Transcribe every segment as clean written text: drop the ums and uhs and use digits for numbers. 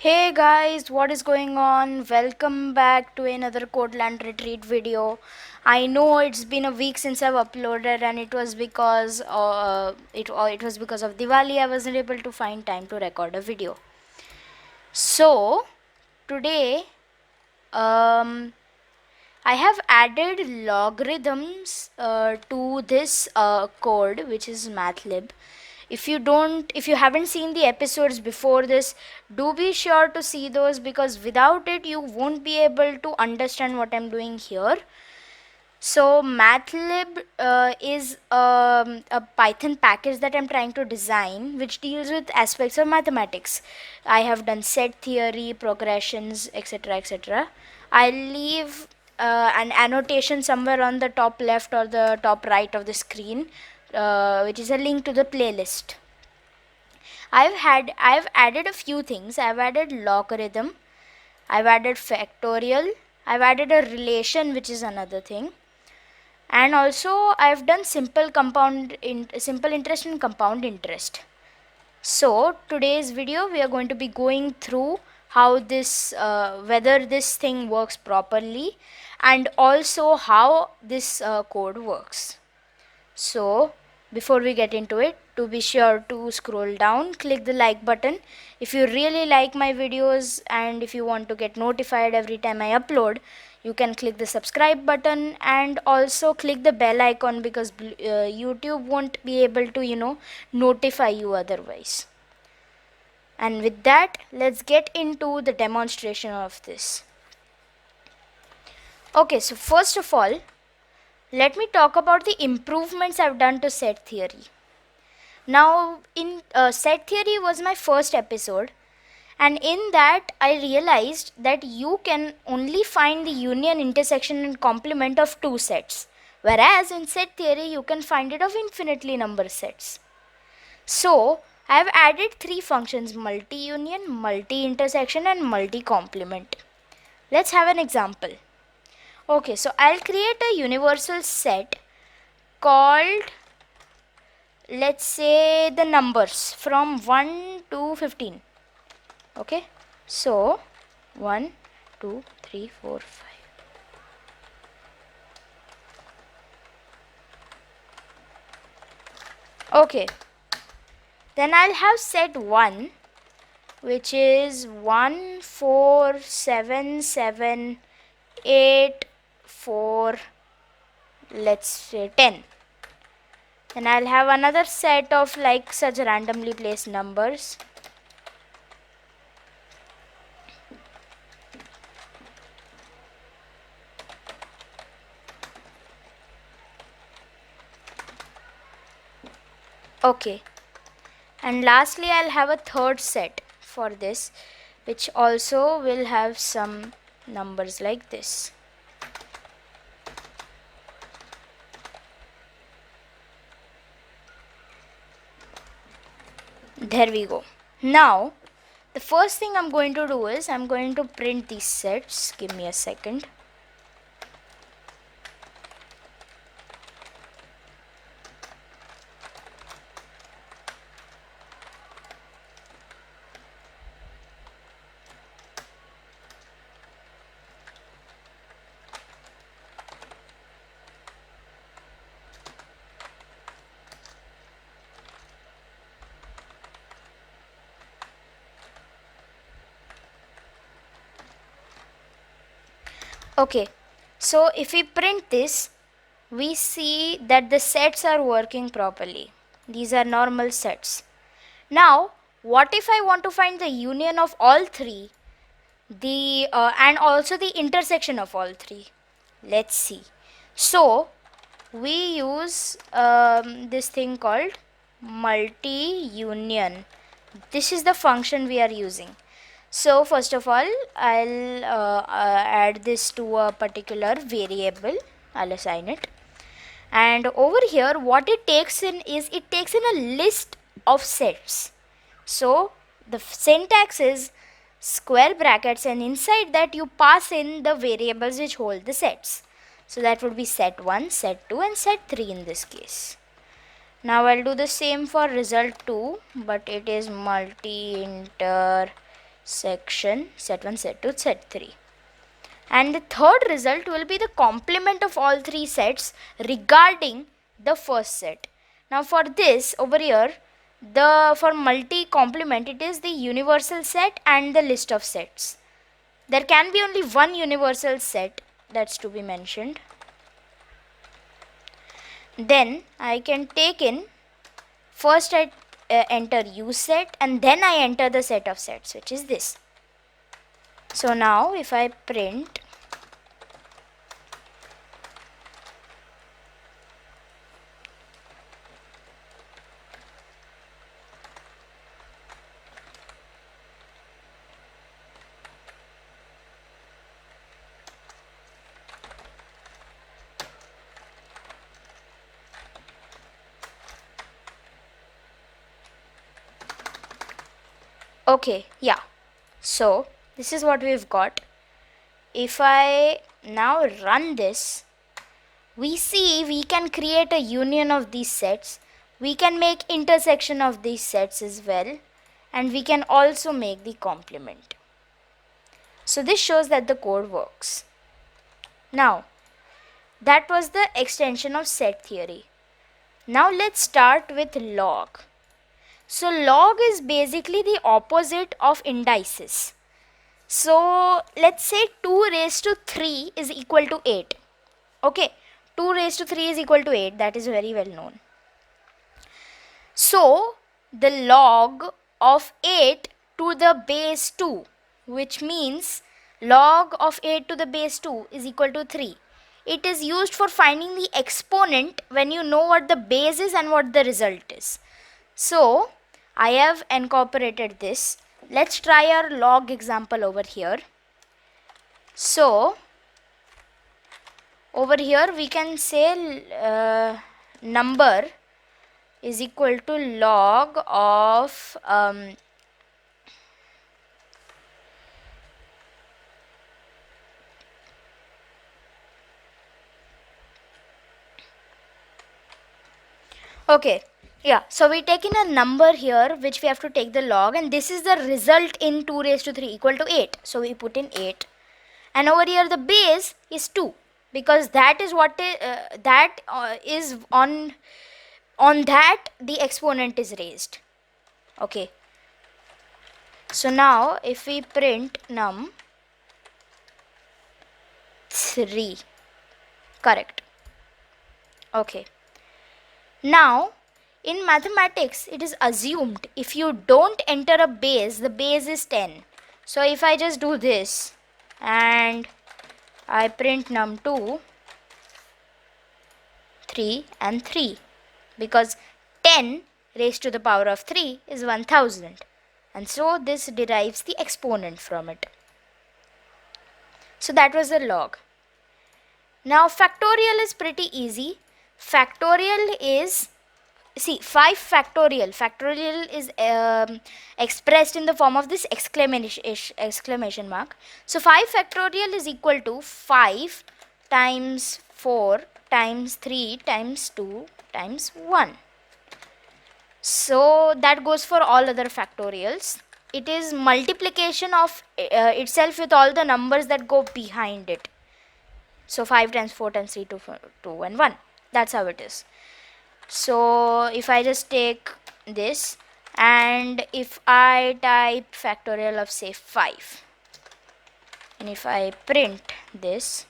Hey guys, what is going on? Welcome back to another Codeland Retreat video. I know it's been a week since I've uploaded, and it was because it was because of Diwali. I wasn't able to find time to record a video. So today, um, I have added logarithms to this code, which is mathlib. If you haven't seen the episodes before this, do be sure to see those, because without it you won't be able to understand what I'm doing here. So mathlib is a Python package that I'm trying to design, which deals with aspects of mathematics. I have done set theory, progressions, etc., etc. I'll leave an annotation somewhere on the top left or the top right of the screen, which is a link to the playlist. I've added a few things. I've added logarithm, I've added factorial, I've added a relation, which is another thing, and also I've done simple interest and compound interest. So today's video we are going to be going through how this whether this thing works properly, and also how this code works. So before we get into it, to be sure to scroll down, click the like button if you really like my videos, and if you want to get notified every time I upload, you can click the subscribe button, and also click the bell icon, because YouTube won't be able to notify you otherwise. And with that, let's get into the demonstration of this. Okay, so first of all, let me talk about the improvements I've done to set theory. Now, in set theory was my first episode, and in that I realized that you can only find the union, intersection, and complement of two sets, whereas in set theory you can find it of infinitely number sets. So I have added three functions: multi-union, multi-intersection, and multi-complement. Let's have an example. Okay, so I'll create a universal set called, let's say, the numbers from 1 to 15. Okay, so 1, 2, 3, 4, 5. Okay, then I'll have set 1, which is 1, 4, 7, 7, 8, 4, let's say 10. Then I'll have another set of like such randomly placed numbers. Okay, and lastly I'll have a third set for this, which also will have some numbers like this. There we go. Now the first thing I'm going to do is I'm going to print these sets. Give me a second. Okay, so if we print this, we see that the sets are working properly. These are normal sets. Now, what if I want to find the union of all three, and also the intersection of all three? Let's see. So we use this thing called multi-union. This is the function we are using. So first of all, I'll add this to a particular variable. I'll assign it, and over here what it takes in is it takes in a list of sets. So the syntax is square brackets, and inside that you pass in the variables which hold the sets. So that would be set 1, set 2, and set 3 in this case. Now I'll do the same for result 2, but it is multi-intersection section set1, set2, set3. And the third result will be the complement of all three sets regarding the first set. Now for this over here, for multi-complement, it is the universal set and the list of sets. There can be only one universal set that's to be mentioned. Then I can take in, first I enter U set and then I enter the set of sets, which is this. So now if I print okay, yeah, so this is what we've got. If I now run this, we see we can create a union of these sets, we can make intersection of these sets as well, and we can also make the complement. So this shows that the code works. Now that was the extension of set theory. Now let's start with log. So log is basically the opposite of indices. So let's say 2 raised to 3 is equal to 8. Okay, 2 raised to 3 is equal to 8. That is very well known. So the log of 8 to the base 2, which means log of 8 to the base 2 is equal to 3. It is used for finding the exponent when you know what the base is and what the result is. So I have incorporated this. Let's try our log example over here. So over here we can say number is equal to log of okay, yeah, so we take in a number here which we have to take the log, and this is the result in 2 raised to 3 equal to 8. So we put in 8, and over here the base is 2 because that is what is on that the exponent is raised. Okay, so now if we print num 3, correct. Okay, now in mathematics it is assumed if you don't enter a base, the base is 10. So if I just do this and I print num2, 3 and 3, because 10 raised to the power of 3 is 1000, and so this derives the exponent from it. So that was the log. Now factorial is pretty easy. Factorial is, see, 5 factorial. Factorial is expressed in the form of this exclamation mark. So 5 factorial is equal to 5 times 4 times 3 times 2 times 1. So that goes for all other factorials. It is multiplication of itself with all the numbers that go behind it. So 5 times 4 times 3 2 and 1. That's how it is. So if I just take this and if I type factorial of say 5 and if I print this,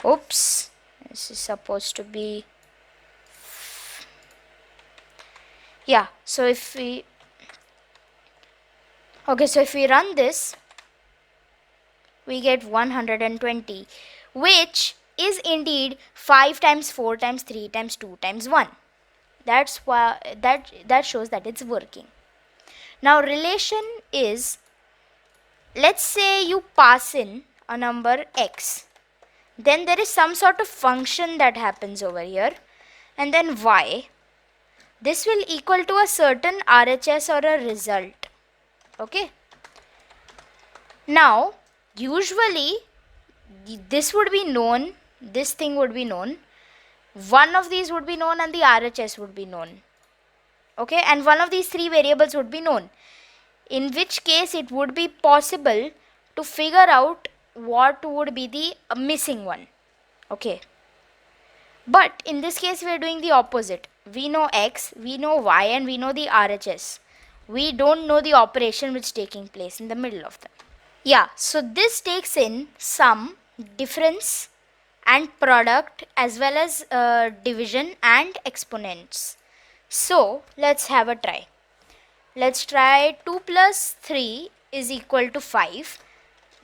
oops, this is supposed to be, yeah, so if we, okay, so if we run this, we get 120, which is indeed 5 times 4 times 3 times 2 times 1. That's why that shows that it's working. Now relation is, let's say you pass in a number x, then there is some sort of function that happens over here, and then y. This will equal to a certain RHS or a result. Okay. Now usually this would be known, this thing would be known, one of these would be known and the RHS would be known. Okay, and one of these three variables would be known, in which case it would be possible to figure out what would be the missing one. Okay, but in this case we are doing the opposite. We know x, we know y, and we know the RHS. We don't know the operation which is taking place in the middle of them. Yeah, so this takes in sum, difference, and product, as well as division and exponents. So let's have a try. Let's try 2 plus 3 is equal to 5.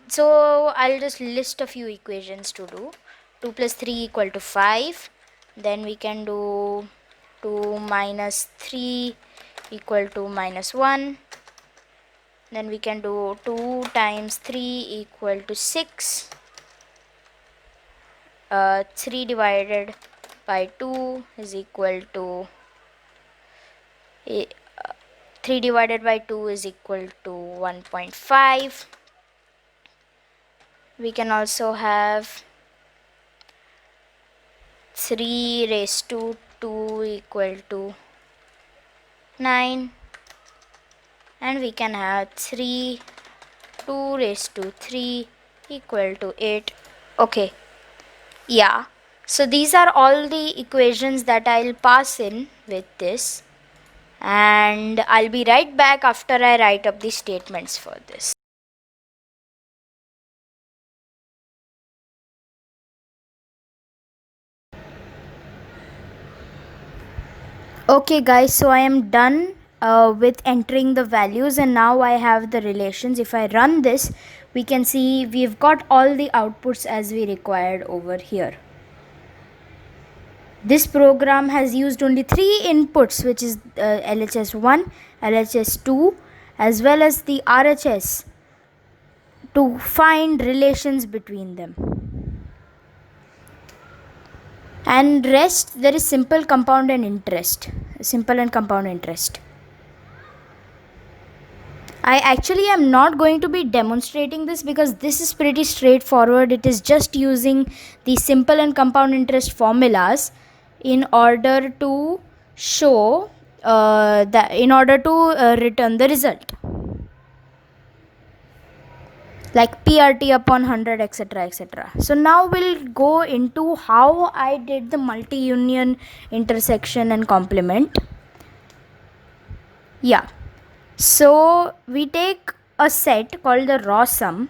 So I'll just list a few equations to do. 2 plus 3 equal to 5. Then we can do 2 minus 3 equal to minus 1. Then we can do 2 times 3 equal to 6. 3 divided by 2 is equal to 3 divided by 2 is equal to 1.5. We can also have 3 raised to 2 equal to 9, and we can have 2 raised to 3 equal to 8. Okay, yeah, so these are all the equations that I'll pass in with this, and I'll be right back after I write up the statements for this. Okay guys, so I am done with entering the values, and now I have the relations. If I run this, we can see we've got all the outputs as we required over here. This program has used only 3 inputs, which is LHS1, LHS2, as well as the RHS, to find relations between them. And rest, there is simple, compound and interest. Simple and compound interest. I actually am not going to be demonstrating this because this is pretty straightforward. It is just using the simple and compound interest formulas in order to show return the result, like PRT upon 100, etc., etc. So now we'll go into how I did the multi-union, intersection and complement. Yeah, so we take a set called the raw sum,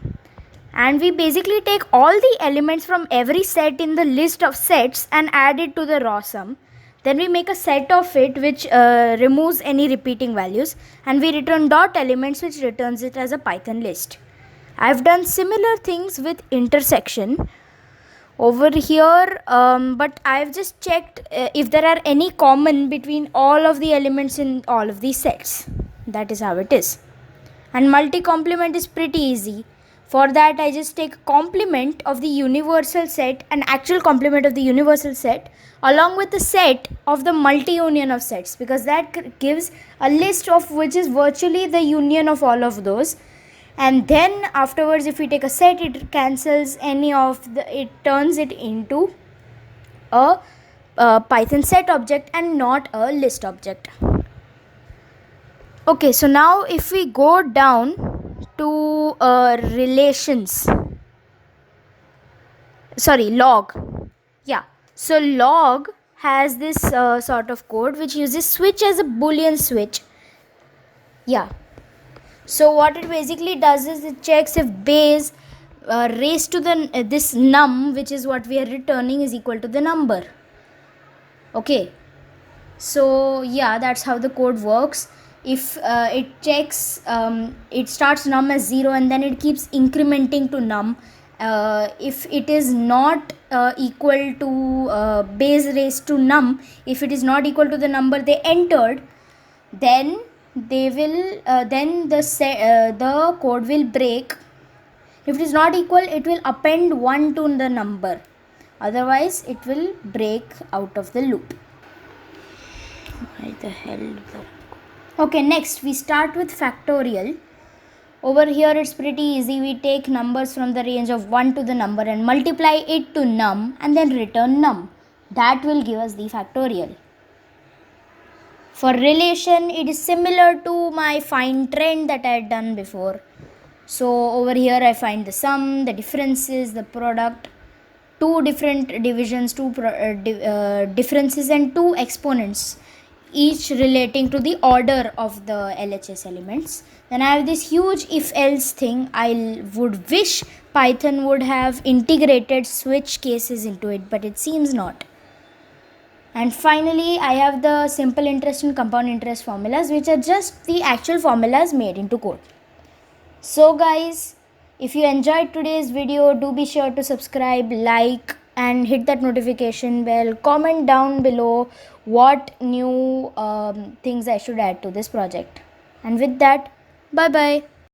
and we basically take all the elements from every set in the list of sets and add it to the raw sum. Then we make a set of it which removes any repeating values, and we return dot elements, which returns it as a Python list. I've done similar things with intersection over here, but I've just checked if there are any common between all of the elements in all of these sets. That is how it is. And multi-complement is pretty easy. For that, I just take complement of the universal set, an actual complement of the universal set, along with the set of the multi-union of sets, because that gives a list of which is virtually the union of all of those. And then afterwards, if we take a set, it cancels any of the, it turns it into a Python set object and not a list object. Okay, so now if we go down to log. Yeah, so log has this sort of code which uses switch as a boolean switch. Yeah, so what it basically does is it checks if base raised to the this num, which is what we are returning, is equal to the number. Okay, so yeah, that's how the code works. If it checks, it starts num as 0 and then it keeps incrementing to num. If it is not equal to base raised to num, if it is not equal to the number they entered, then they will the code will break. If it is not equal, it will append 1 to the number, otherwise it will break out of the loop. Why the hell? Okay, next we start with factorial. Over here it's pretty easy. We take numbers from the range of 1 to the number and multiply it to num and then return num. That will give us the factorial. For relation, it is similar to my find trend that I had done before. So over here I find the sum, the differences, the product, two different divisions, differences and two exponents, each relating to the order of the LHS elements. Then I have this huge if else thing. I would wish Python would have integrated switch cases into it, but it seems not. And finally, I have the simple interest and compound interest formulas, which are just the actual formulas made into code. So guys, if you enjoyed today's video, do be sure to subscribe, like, and hit that notification bell. Comment down below what new things I should add to this project. And with that, bye bye.